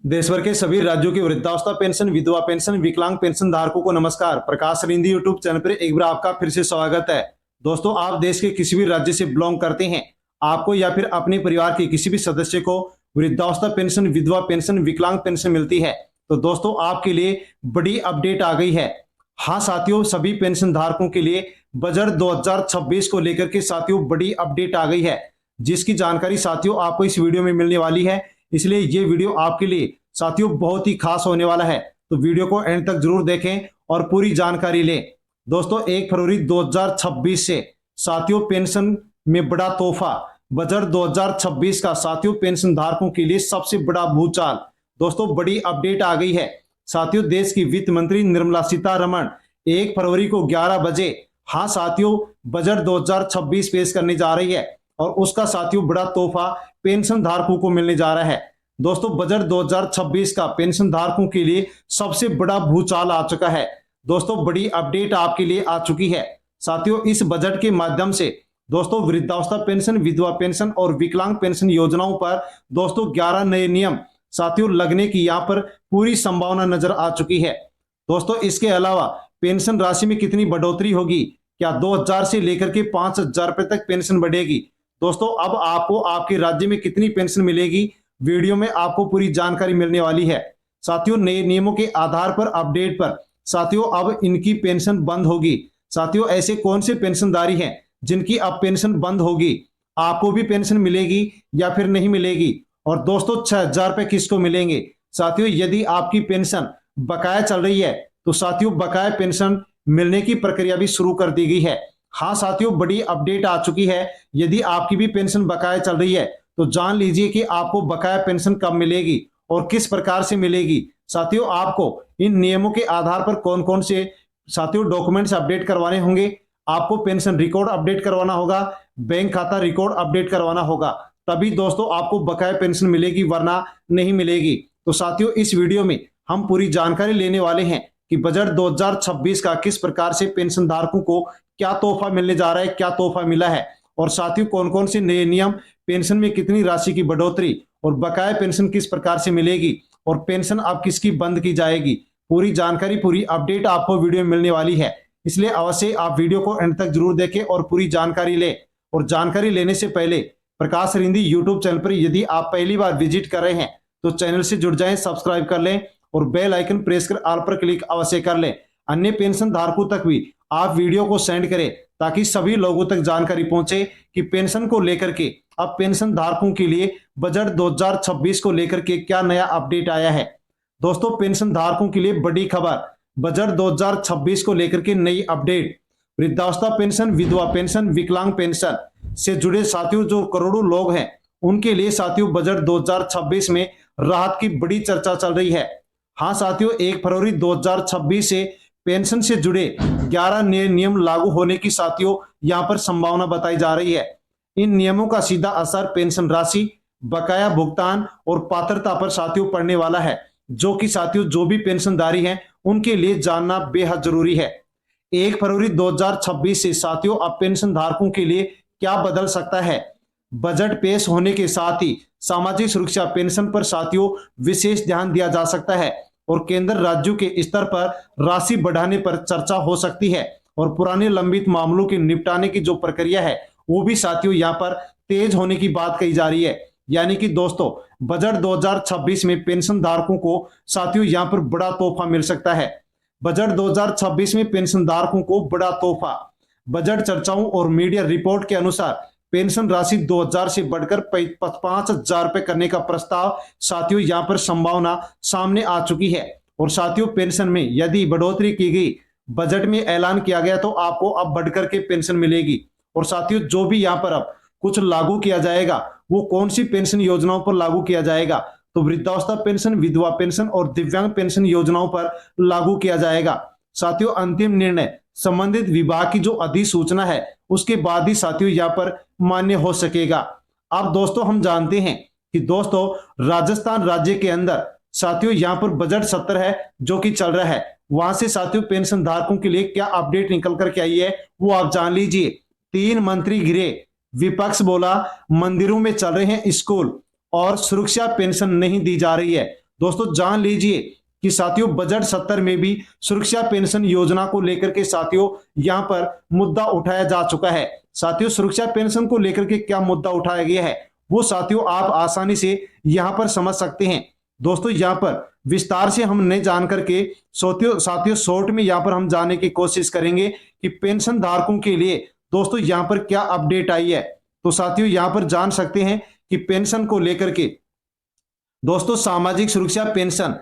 देश भर के सभी राज्यों के वृद्धावस्था पेंशन, विधवा पेंशन, विकलांग पेंशन धारकों को नमस्कार। प्रकाश रिंदी यूट्यूब चैनल पर एक बार आपका फिर से स्वागत है। दोस्तों, आप देश के किसी भी राज्य से बिलोंग करते हैं, आपको या फिर अपने परिवार के किसी भी सदस्य को वृद्धावस्था पेंशन, विधवा पेंशन, विकलांग पेंशन मिलती है, तो दोस्तों आपके लिए बड़ी अपडेट आ गई है। हाँ साथियों, सभी पेंशन धारकों के लिए बजट 2026 को लेकर के साथियों बड़ी अपडेट आ गई है, जिसकी जानकारी साथियों आपको इस वीडियो में मिलने वाली है। इसलिए ये वीडियो आपके लिए साथियों बहुत ही खास होने वाला है, तो वीडियो को एंड तक जरूर देखें और पूरी जानकारी लें। दोस्तों, 1 फरवरी 2026 से साथियों पेंशन में बड़ा तोहफा, बजट 2026 का साथियों पेंशन धारकों के लिए सबसे बड़ा भूचाल। दोस्तों, बड़ी अपडेट आ गई है साथियों। देश की वित्त मंत्री निर्मला सीतारमण 1 फरवरी को 11 बजे हाँ साथियों बजट 2026 पेश करने जा रही है, और उसका साथियों बड़ा तोहफा पेंशन धारकों को मिलने जा रहा है। दोस्तों, बजट 2026 का पेंशन धारकों के लिए सबसे बड़ा भूचाल आ चुका है। दोस्तों, बड़ी अपडेट आपके लिए आ चुकी है साथियों। इस बजट के माध्यम से दोस्तों वृद्धावस्था पेंशन, विधवा पेंशन और विकलांग पेंशन योजनाओं पर दोस्तों 11 नए नियम साथियों लगने की यहाँ पर पूरी संभावना नजर आ चुकी है। दोस्तों, इसके अलावा पेंशन राशि में कितनी बढ़ोतरी होगी, क्या 2000 से लेकर के 5000 रुपए तक पेंशन बढ़ेगी। दोस्तों, अब आपको आपके राज्य में कितनी पेंशन मिलेगी, वीडियो में आपको पूरी जानकारी मिलने वाली है साथियों। नए नियमों के आधार पर अपडेट पर साथियों अब इनकी पेंशन बंद होगी। साथियों, ऐसे कौन से पेंशनधारी हैं जिनकी अब पेंशन बंद होगी, आपको भी पेंशन मिलेगी या फिर नहीं मिलेगी, और दोस्तों 6000 रुपए किसको मिलेंगे। साथियों, यदि आपकी पेंशन बकाया चल रही है तो साथियों बकाया पेंशन मिलने की प्रक्रिया भी शुरू कर दी गई है। हाँ साथियों, बड़ी अपडेट आ चुकी है। यदि आपकी भी पेंशन बकाया चल रही है तो जान लीजिए कि आपको बकाया पेंशन कब मिलेगी और किस प्रकार से मिलेगी। साथियों, आपको इन नियमों के आधार पर कौन कौन से साथियों डॉक्यूमेंट्स अपडेट करवाने होंगे। आपको पेंशन रिकॉर्ड अपडेट करवाना होगा, बैंक खाता रिकॉर्ड अपडेट करवाना होगा, तभी दोस्तों आपको बकाया पेंशन मिलेगी, वरना नहीं मिलेगी। तो साथियों, इस वीडियो में हम पूरी जानकारी लेने वाले हैं कि बजट 2026 का किस प्रकार से पेंशन धारकों को क्या तोहफा मिलने जा रहा है, क्या तोहफा मिला है, और साथियों कौन कौन से नए नियम, पेंशन में कितनी राशि की बढ़ोतरी, और बकाया पेंशन किस प्रकार से मिलेगी, और पेंशन अब किसकी बंद की जाएगी। पूरी जानकारी, पूरी अपडेट आपको वीडियो में मिलने वाली है, इसलिए अवश्य आप वीडियो को अंत तक जरूर देखें और पूरी जानकारी लें। और जानकारी लेने से पहले प्रकाश रिंदी यूट्यूब चैनल पर यदि आप पहली बार विजिट कर रहे हैं तो चैनल से जुड़ जाएं, सब्सक्राइब कर लें और बेल आइकन प्रेस कर ऑल पर क्लिक अवश्य कर लें। अन्य पेंशन धारकों तक भी आप वीडियो को सेंड करें ताकि सभी लोगों तक जानकारी पहुंचे कि पेंशन को लेकर के अब पेंशन धारकों के लिए बजट 2026 को लेकर के क्या नया अपडेट आया है। दोस्तों, पेंशन धारकों के लिए बड़ी खबर, बजट 2026 को लेकर के नई अपडेट। वृद्धावस्था पेंशन, विधवा पेंशन, विकलांग पेंशन से जुड़े साथियों जो करोड़ों लोग हैं, उनके लिए साथियों बजट 2026 में राहत की बड़ी चर्चा चल रही है। हाँ साथियों, 1 फरवरी 2026 से पेंशन से जुड़े 11 नए नियम लागू होने की साथियों यहां पर संभावना बताई जा रही है। इन नियमों का सीधा असर पेंशन राशि, बकाया भुगतान और पात्रता पर साथियों पड़ने वाला है, जो कि साथियों जो भी पेंशनधारी हैं उनके लिए जानना बेहद जरूरी है। 1 फरवरी 2026 से साथियों अब पेंशन धारकों के लिए क्या बदल सकता है। बजट पेश होने के साथ ही सामाजिक सुरक्षा पेंशन पर साथियों विशेष ध्यान दिया जा सकता है, और केंद्र राज्यों के स्तर पर राशि बढ़ाने पर चर्चा हो सकती है, और पुराने लंबित मामलों के निपटाने की जो प्रक्रिया है वो भी साथियों यहाँ पर तेज होने की बात कही जा रही है। यानी कि दोस्तों बजट 2026 में पेंशन धारकों को साथियों यहाँ पर बड़ा तोहफा मिल सकता है। बजट 2026 में पेंशन धारकों को बड़ा तोहफा। बजट चर्चाओं और मीडिया रिपोर्ट के अनुसार पेंशन राशि 2000 से बढ़कर 5000 रुपए करने का प्रस्ताव साथियों यहाँ पर संभावना सामने आ चुकी है। और साथियों पेंशन में यदि बढ़ोतरी की गई, बजट में ऐलान किया गया, तो आपको अब बढ़कर के पेंशन मिलेगी। और साथियों जो भी यहाँ पर अब कुछ लागू किया जाएगा वो कौन सी पेंशन योजनाओं पर लागू किया जाएगा, तो वृद्धावस्था पेंशन, विधवा पेंशन और दिव्यांग पेंशन योजनाओं पर लागू किया जाएगा। साथियों अंतिम निर्णय संबंधित विभाग की जो अधिसूचना है उसके बाद ही साथियों यहाँ पर मान्य हो सकेगा। अब दोस्तों हम जानते हैं कि दोस्तों राजस्थान राज्य के अंदर साथियों यहाँ पर बजट सत्र है जो कि चल रहा है, वहां से साथियों पेंशन धारकों के लिए क्या अपडेट निकल करके आई है वो आप जान लीजिए। 3 मंत्री गिरे, विपक्ष बोला मंदिरों में चल रहे हैं स्कूल और सुरक्षा पेंशन नहीं दी जा रही है। दोस्तों जान लीजिए कि साथियों बजट सत्र में भी सुरक्षा पेंशन योजना को लेकर के साथियों यहां पर मुद्दा उठाया जा चुका है। साथियों सुरक्षा पेंशन को लेकर के क्या मुद्दा उठाया गया है वो साथियों आप आसानी से यहां पर समझ सकते हैं। दोस्तों यहां पर विस्तार से हम नहीं जान करके साथियों शॉर्ट में यहां पर हम जानने की कोशिश करेंगे कि पेंशन धारकों के लिए दोस्तों यहां पर क्या अपडेट आई है। तो साथियों यहां पर जान सकते हैं कि पेंशन को लेकर के दोस्तों सामाजिक सुरक्षा पेंशन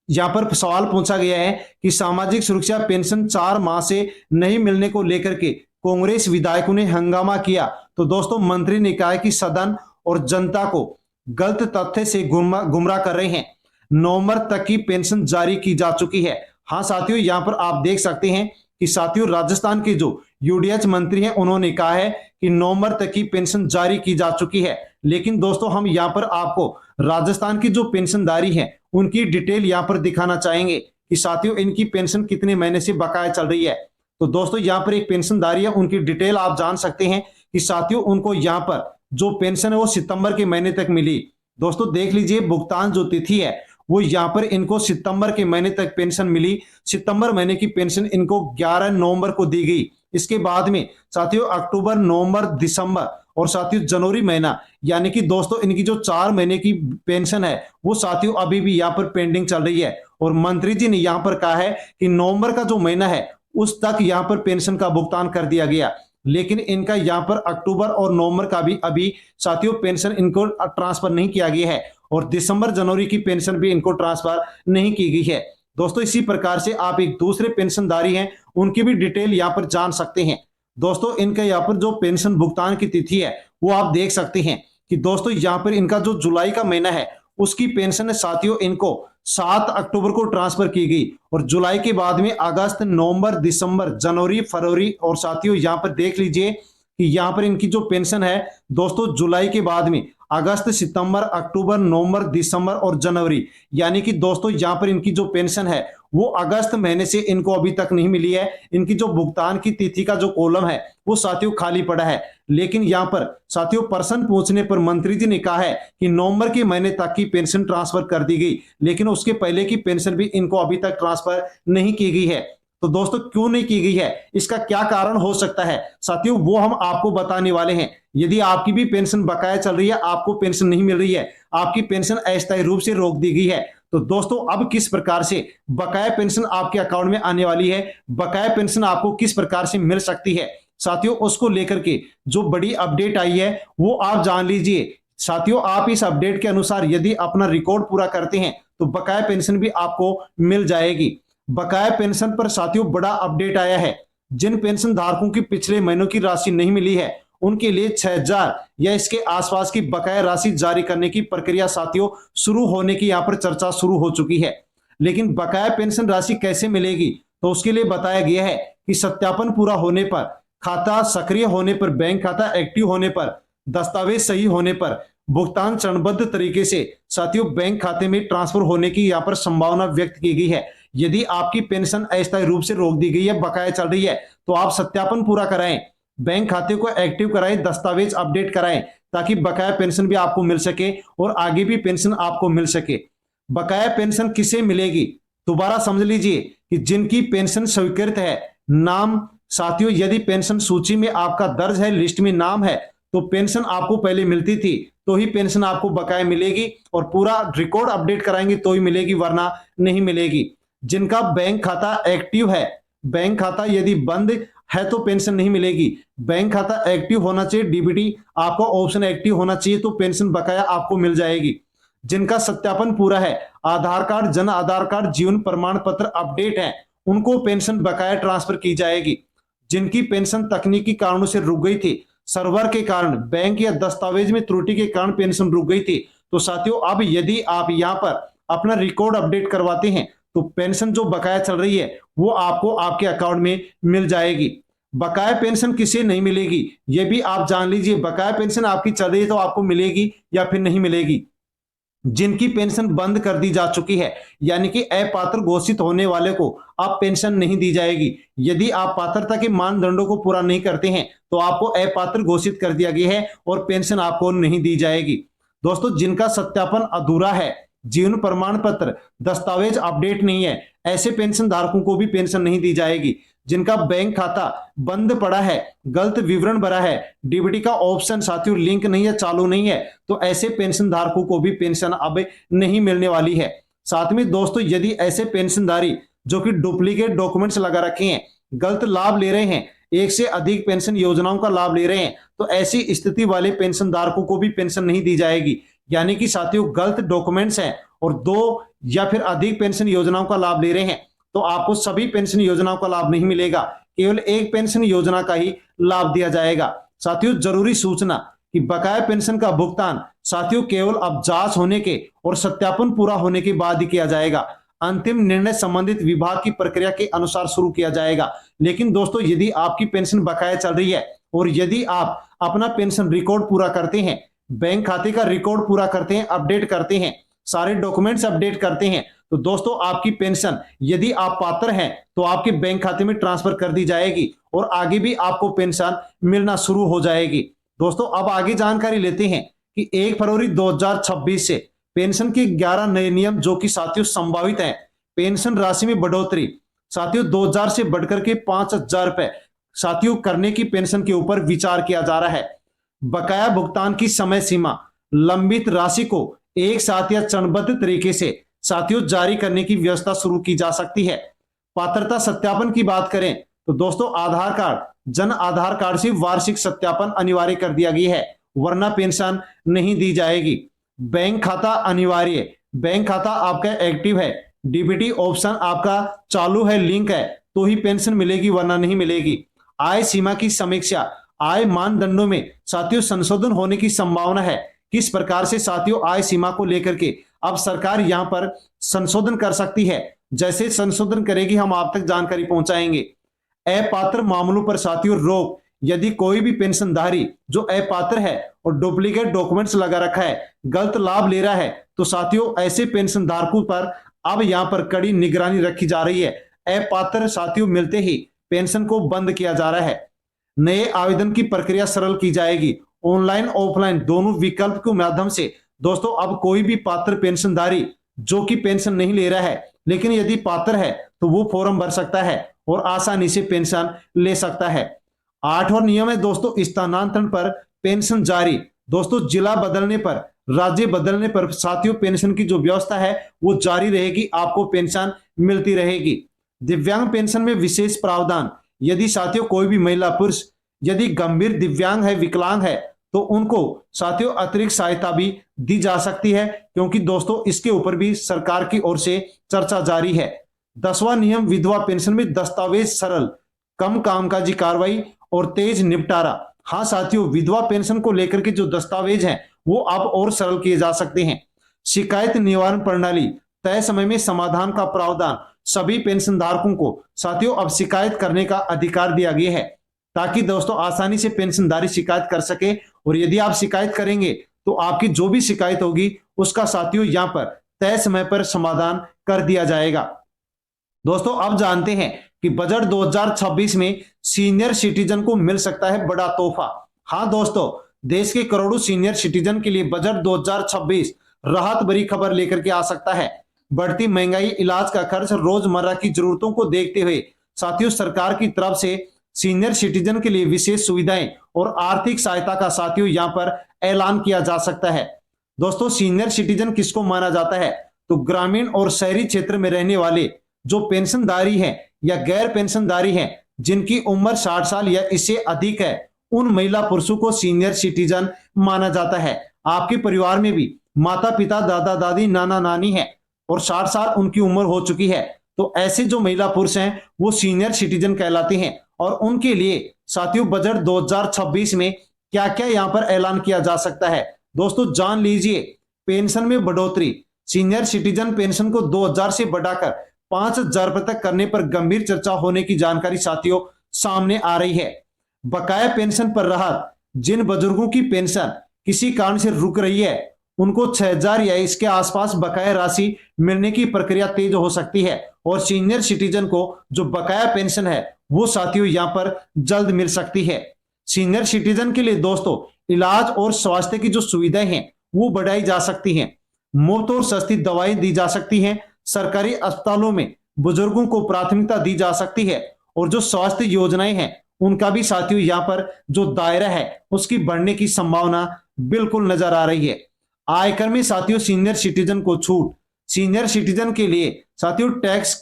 यहां पर सवाल पूछा गया है कि सामाजिक सुरक्षा पेंशन 4 माह से नहीं मिलने को लेकर के कांग्रेस विधायकों ने हंगामा किया। तो दोस्तों मंत्री ने कहा कि सदन और जनता को गलत तथ्य से गुमराह कर रहे हैं। नवंबर तक की पेंशन जारी की जा चुकी है। हाँ साथियों यहां पर आप देख सकते हैं कि साथियों राजस्थान के जो यूडीएच मंत्री हैं उन्होंने कहा है कि नवंबर तक की पेंशन जारी की जा चुकी है। लेकिन दोस्तों हम यहां पर आपको राजस्थान की जो पेंशनधारी है उनकी डिटेल यहां पर दिखाना चाहेंगे कि साथियों इनकी पेंशन कितने महीने से बकाया चल रही है। तो दोस्तों यहां पर एक पेंशनधारी है उनकी डिटेल आप जान सकते हैं कि साथियों उनको यहां पर जो पेंशन है वो सितंबर के महीने तक मिली। दोस्तों देख लीजिए भुगतान जो तिथि है वो यहां पर इनको सितंबर के महीने तक पेंशन मिली। सितंबर महीने की पेंशन इनको 11 नवंबर को दी गई। इसके बाद में साथियों अक्टूबर, नवंबर, दिसंबर और साथियों जनवरी महीना यानी कि दोस्तों इनकी जो 4 महीने की पेंशन है वो साथियों अभी भी यहाँ पर पेंडिंग चल रही है। और मंत्री जी ने यहाँ पर कहा है कि नवंबर का जो महीना है उस तक यहाँ पर पेंशन का भुगतान कर दिया गया। लेकिन इनका यहाँ पर अक्टूबर और नवंबर का भी अभी साथियों पेंशन इनको ट्रांसफर नहीं किया गया है और दिसंबर जनवरी की पेंशन भी इनको ट्रांसफर नहीं की गई है। दोस्तों इसी प्रकार से आप एक दूसरे पेंशनधारी हैं उनकी भी डिटेल यहाँ पर जान सकते हैं। दोस्तों इनका यहाँ पर जो पेंशन भुगतान की तिथि है वो आप देख सकते हैं कि दोस्तों यहाँ पर इनका जो जुलाई का महीना है उसकी पेंशन साथियों इनको 7 अक्टूबर को ट्रांसफर की गई और जुलाई के बाद में अगस्त, नवंबर, दिसंबर, जनवरी, फरवरी और साथियों यहाँ पर देख लीजिए कि यहाँ पर इनकी जो पेंशन है दोस्तों जुलाई के बाद में अगस्त, सितंबर, अक्टूबर, नवंबर, दिसंबर और जनवरी यानी कि दोस्तों यहाँ पर इनकी जो पेंशन है वो अगस्त महीने से इनको अभी तक नहीं मिली है। इनकी जो भुगतान की तिथि का जो कॉलम है वो साथियों खाली पड़ा है। लेकिन यहाँ पर साथियों प्रश्न पूछने पर मंत्री जी ने कहा है कि नवंबर के महीने तक की पेंशन ट्रांसफर कर दी गई लेकिन उसके पहले की पेंशन भी इनको अभी तक ट्रांसफर नहीं की गई है। तो दोस्तों क्यों नहीं की गई है, इसका क्या कारण हो सकता है साथियों वो हम आपको बताने वाले हैं। यदि आपकी भी पेंशन बकाया चल रही है, आपको पेंशन नहीं मिल रही है, आपकी पेंशन अस्थायी रूप से रोक दी गई है, तो दोस्तों अब किस प्रकार से बकाया पेंशन आपके अकाउंट में आने वाली है, बकाया पेंशन आपको किस प्रकार से मिल सकती है साथियों उसको लेकर के जो बड़ी अपडेट आई है वो आप जान लीजिए। साथियों आप इस अपडेट के अनुसार यदि अपना रिकॉर्ड पूरा करते हैं तो बकाया पेंशन भी आपको मिल जाएगी। बकाया पेंशन पर साथियों बड़ा अपडेट आया है। जिन पेंशन धारकों की पिछले महीनों की राशि नहीं मिली है उनके लिए 6000 या इसके आसपास की बकाया राशि जारी करने की प्रक्रिया साथियों शुरू होने की यहाँ पर चर्चा शुरू हो चुकी है। लेकिन बकाया पेंशन राशि कैसे मिलेगी तो उसके लिए बताया गया है कि सत्यापन पूरा होने पर, खाता सक्रिय होने पर, बैंक खाता एक्टिव होने पर, दस्तावेज सही होने पर भुगतान चरणबद्ध तरीके से साथियों बैंक खाते में ट्रांसफर होने की यहाँ पर संभावना व्यक्त की गई है। यदि आपकी पेंशन अस्थायी रूप से रोक दी गई है, बकाया चल रही है, तो आप सत्यापन पूरा कराएं, बैंक खाते को एक्टिव कराएं, दस्तावेज अपडेट कराएं ताकि बकाया पेंशन भी आपको मिल सके और आगे भी पेंशन आपको मिल सके। बकाया पेंशन किसे मिलेगी दोबारा समझ लीजिए कि जिनकी पेंशन स्वीकृत है, नाम साथियों यदि पेंशन सूची में आपका दर्ज है, लिस्ट में नाम है, तो पेंशन आपको पहले मिलती थी तो ही पेंशन आपको बकाया मिलेगी और पूरा रिकॉर्ड अपडेट कराएंगे तो ही मिलेगी वरना नहीं मिलेगी। जिनका बैंक खाता एक्टिव है, बैंक खाता यदि बंद है तो पेंशन नहीं मिलेगी, बैंक खाता एक्टिव होना चाहिए, डीबीटी आपका ऑप्शन एक्टिव होना चाहिए तो पेंशन बकाया आपको मिल जाएगी। जिनका सत्यापन पूरा है, आधार कार्ड, जन आधार कार्ड, जीवन प्रमाण पत्र अपडेट है, उनको पेंशन बकाया ट्रांसफर की जाएगी। जिनकी पेंशन तकनीकी कारणों से रुक गई थी, सर्वर के कारण, बैंक या दस्तावेज में त्रुटि के कारण पेंशन रुक गई थी, तो साथियों अब यदि आप यहां पर अपना रिकॉर्ड अपडेट करवाते हैं तो पेंशन जो बकाया चल रही है वो आपको आपके अकाउंट में मिल जाएगी। बकाया पेंशन किसे नहीं मिलेगी ये भी आप जान लीजिए। बकाया पेंशन आपकी चल रही है तो आपको मिलेगी या फिर नहीं मिलेगी। जिनकी पेंशन बंद कर दी जा चुकी है यानी कि अपात्र घोषित होने वाले को अब पेंशन नहीं दी जाएगी। यदि आप पात्रता के मानदंडों को पूरा नहीं करते हैं तो आपको अपात्र घोषित कर दिया गया है और पेंशन आपको नहीं दी जाएगी। दोस्तों जिनका सत्यापन अधूरा है, जीवन प्रमाण पत्र, दस्तावेज अपडेट नहीं है, ऐसे पेंशन धारकों को भी पेंशन नहीं दी जाएगी। जिनका बैंक खाता बंद पड़ा है, गलत विवरण भरा है, डीबीटी का ऑप्शन साथियों लिंक नहीं है, चालू नहीं है, तो ऐसे पेंशन धारकों को भी पेंशन अब नहीं मिलने वाली है। साथ में दोस्तों, यदि ऐसे पेंशनधारी जो कि डुप्लीकेट डॉक्यूमेंट्स लगा रखे हैं, गलत लाभ ले रहे हैं, एक से अधिक पेंशन योजनाओं का लाभ ले रहे हैं, तो ऐसी स्थिति वाले पेंशन धारकों को भी पेंशन नहीं दी जाएगी। यानी कि साथियों, गलत डॉक्यूमेंट्स हैं और 2 या फिर अधिक पेंशन योजनाओं का लाभ ले रहे हैं, तो आपको सभी पेंशन योजनाओं का लाभ नहीं मिलेगा, केवल एक पेंशन योजना का ही लाभ दिया जाएगा। साथियों, जरूरी सूचना कि बकाया पेंशन का भुगतान साथियों केवल अब जांच होने के और सत्यापन पूरा होने के बाद ही किया जाएगा। अंतिम निर्णय संबंधित विभाग की प्रक्रिया के अनुसार शुरू किया जाएगा। लेकिन दोस्तों, यदि आपकी पेंशन बकाया चल रही है और यदि आप अपना पेंशन रिकॉर्ड पूरा करते हैं, बैंक खाते का रिकॉर्ड पूरा करते हैं, अपडेट करते हैं, सारे डॉक्यूमेंट्स अपडेट करते हैं, तो दोस्तों आपकी पेंशन यदि आप पात्र हैं तो आपके बैंक खाते में ट्रांसफर कर दी जाएगी और आगे भी आपको पेंशन मिलना शुरू हो जाएगी। दोस्तों, अब आगे जानकारी लेते हैं कि 1 फरवरी 2026 से पेंशन के 11 नए नियम जो कि साथियों संभावित हैं। पेंशन राशि में बढ़ोतरी साथियों 2000 से बढ़कर के 5000 रुपए साथियों करने की पेंशन के ऊपर विचार किया जा रहा है। बकाया भुगतान की समय सीमा, लंबित राशि को एक साथ या चरणबद्ध तरीके से साथियों जारी करने की व्यवस्था शुरू की जा सकती है। पात्रता सत्यापन की बात करें तो दोस्तों, आधार कार्ड, जन आधार कार्ड से वार्षिक सत्यापन अनिवार्य कर दिया गया है, वरना पेंशन नहीं दी जाएगी। बैंक खाता अनिवार्य, बैंक खाता आपका एक्टिव है, डीबीटी ऑप्शन आपका चालू है, लिंक है, तो ही पेंशन मिलेगी, वरना नहीं मिलेगी। आय सीमा की समीक्षा, आय मानदंडों में साथियों संशोधन होने की संभावना है। किस प्रकार से साथियों आय सीमा को लेकर के अब सरकार यहां पर संशोधन कर सकती है, जैसे संशोधन करेगी हम आप तक जानकारी पहुंचाएंगे। अपात्र मामलों पर साथियों रोक, यदि कोई भी पेंशनधारी जो अपात्र है और डुप्लीकेट डॉक्यूमेंट्स लगा रखा है, गलत लाभ ले रहा है, तो साथियों ऐसे पेंशन धारकों पर अब यहां पर कड़ी निगरानी रखी जा रही है। अपात्र साथियों मिलते ही पेंशन को बंद किया जा रहा है। नए आवेदन की प्रक्रिया सरल की जाएगी, ऑनलाइन ऑफलाइन दोनों विकल्प के माध्यम से। दोस्तों, अब कोई भी पात्र पेंशनधारी जो कि पेंशन नहीं ले रहा है, लेकिन यदि पात्र है तो वो फॉर्म भर सकता है और आसानी से पेंशन ले सकता है। 8 और नियम है दोस्तों, स्थानांतरण पर पेंशन जारी। दोस्तों, जिला बदलने पर, राज्य बदलने पर साथियों पेंशन की जो व्यवस्था है वो जारी रहेगी, आपको पेंशन मिलती रहेगी। दिव्यांग पेंशन में विशेष प्रावधान, यदि साथियों कोई भी महिला पुरुष यदि गंभीर दिव्यांग है, विकलांग है, तो उनको साथियों अतिरिक्त सहायता भी दी जा सकती है, क्योंकि दोस्तों इसके ऊपर भी सरकार की ओर से चर्चा जारी है। 10वां नियम, विधवा पेंशन में दस्तावेज सरल, कम कामकाजी कार्रवाई और तेज निपटारा। हाँ साथियों, विधवा पेंशन को लेकर के जो दस्तावेज हैं वो अब और सरल किए जा सकते हैं। शिकायत निवारण प्रणाली, तय समय में समाधान का प्रावधान, सभी पेंशन धारकों को साथियों अब शिकायत करने का अधिकार दिया गया है, ताकि दोस्तों आसानी से पेंशनधारी शिकायत कर सके। और यदि आप शिकायत करेंगे तो आपकी जो भी शिकायत होगी उसका साथियों यहां पर तय समय पर समाधान कर दिया जाएगा। दोस्तों, अब जानते हैं कि बजट 2026 में सीनियर सिटीजन को मिल सकता है बड़ा तोहफा। हाँ दोस्तों, देश के करोड़ों सीनियर सिटीजन के लिए बजट 2026 राहत भरी खबर लेकर के आ सकता है। बढ़ती महंगाई, इलाज का खर्च, रोजमर्रा की जरूरतों को देखते हुए साथियों सरकार की तरफ से सीनियर सिटीजन के लिए विशेष सुविधाएं और आर्थिक सहायता का साथियों यहां पर ऐलान किया जा सकता है। दोस्तों, सीनियर सिटीजन किसको माना जाता है? तो ग्रामीण और शहरी क्षेत्र में रहने वाले जो पेंशनधारी हैं या गैर पेंशनधारी हैं, जिनकी उम्र 60 साल या इससे अधिक है, उन महिला पुरुषों को सीनियर सिटीजन माना जाता है। आपके परिवार में भी माता पिता, दादा दादी, नाना नानी है और 60 साल उनकी उम्र हो चुकी है, तो ऐसे जो महिला पुरुष हैं वो सीनियर सिटीजन कहलाते हैं। और उनके लिए साथियों बजट 2026 में क्या क्या यहां पर ऐलान किया जा सकता है, दोस्तों जान लीजिए। पेंशन में बढ़ोतरी, सीनियर सिटीजन पेंशन को 2000 से बढ़ाकर 5000 रुपए तक करने पर गंभीर चर्चा होने की जानकारी साथियों सामने आ रही है। बकाया पेंशन पर राहत, जिन बुजुर्गों की पेंशन किसी कारण से रुक रही है उनको 6000 या इसके आसपास बकाया राशि मिलने की प्रक्रिया तेज हो सकती है। और सीनियर सिटीजन को जो बकाया पेंशन है वो साथियों यहां पर जल्द मिल सकती है। सीनियर सिटीजन के लिए दोस्तों इलाज और स्वास्थ्य की जो सुविधाएं हैं वो बढ़ाई जा सकती हैं। मुफ्त और सस्ती दवाएं दी जा सकती हैं। सरकारी अस्पतालों में बुजुर्गों को प्राथमिकता दी जा सकती है और जो स्वास्थ्य योजनाएं हैं उनका भी साथियों यहाँ पर जो दायरा है उसकी बढ़ने की संभावना बिल्कुल नजर आ रही है। आयकर में साथियों सीनियर सिटीजन को छूट। सीनियर सिटीजन के लिए साथियों टैक्स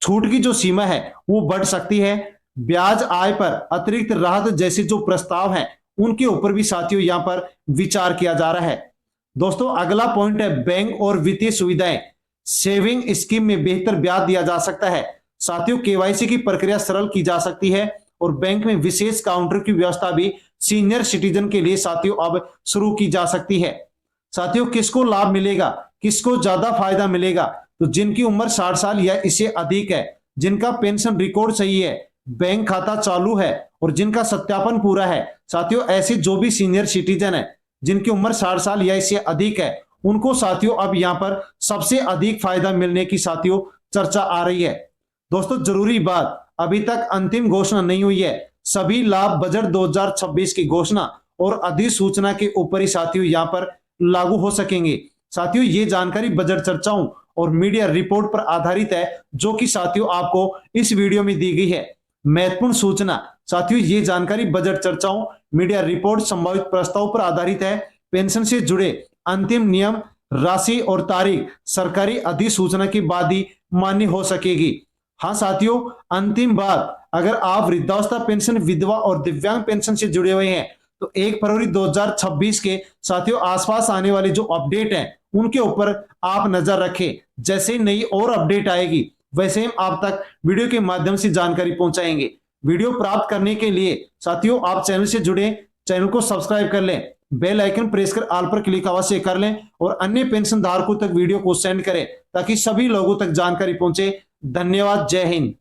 छूट की जो सीमा है वो बढ़ सकती है। ब्याज आय पर अतिरिक्त राहत जैसे जो प्रस्ताव हैं उनके ऊपर भी साथियों यहाँ पर विचार किया जा रहा है। दोस्तों अगला पॉइंट है बैंक और वित्तीय सुविधाएं। सेविंग स्कीम में बेहतर ब्याज दिया जा सकता है। साथियों केवाईसी की प्रक्रिया सरल की जा सकती है और बैंक में विशेष काउंटर की व्यवस्था भी सीनियर सिटीजन के लिए साथियों अब शुरू की जा सकती है। साथियों किसको लाभ मिलेगा, किसको ज्यादा फायदा मिलेगा? तो जिनकी उम्र 60 साल या इससे अधिक है, जिनका पेंशन रिकॉर्ड सही है, बैंक खाता चालू है और जिनका सत्यापन पूरा है। साथियों ऐसे जो भी सीनियर सिटीजन है जिनकी उम्र 60 साल या इससे अधिक है उनको साथियों अब यहाँ पर सबसे अधिक फायदा मिलने की साथियों चर्चा आ रही है। दोस्तों जरूरी बात, अभी तक अंतिम घोषणा नहीं हुई है। सभी लाभ बजट 2026 की घोषणा और अधिसूचना के ऊपर ही साथियों यहाँ पर लागू हो सकेंगे। साथियों ये जानकारी बजट चर्चाओं और मीडिया रिपोर्ट पर आधारित है जो कि साथियों आपको इस वीडियो में दी गई है। महत्वपूर्ण सूचना साथियों ये जानकारी बजट चर्चाओं, मीडिया रिपोर्ट, संभावित प्रस्ताव पर आधारित है। पेंशन से जुड़े अंतिम नियम, राशि और तारीख सरकारी अधिसूचना के बाद ही मान्य हो सकेगी। हाँ साथियों अंतिम बात, अगर आप वृद्धावस्था पेंशन, विधवा और दिव्यांग पेंशन से जुड़े हुए हैं तो 1 फरवरी 2026 के साथियों आसपास आने वाले जो अपडेट हैं उनके ऊपर आप नजर रखें। जैसे नई और अपडेट आएगी वैसे हम आप तक वीडियो के माध्यम से जानकारी पहुंचाएंगे। वीडियो प्राप्त करने के लिए साथियों आप चैनल से जुड़े, चैनल को सब्सक्राइब कर लें, बेल आइकन प्रेस कर ऑल पर क्लिक अवश्य कर लें और अन्य पेंशन धारकों तक वीडियो को सेंड करें ताकि सभी लोगों तक जानकारी पहुंचे। धन्यवाद। जय हिंद।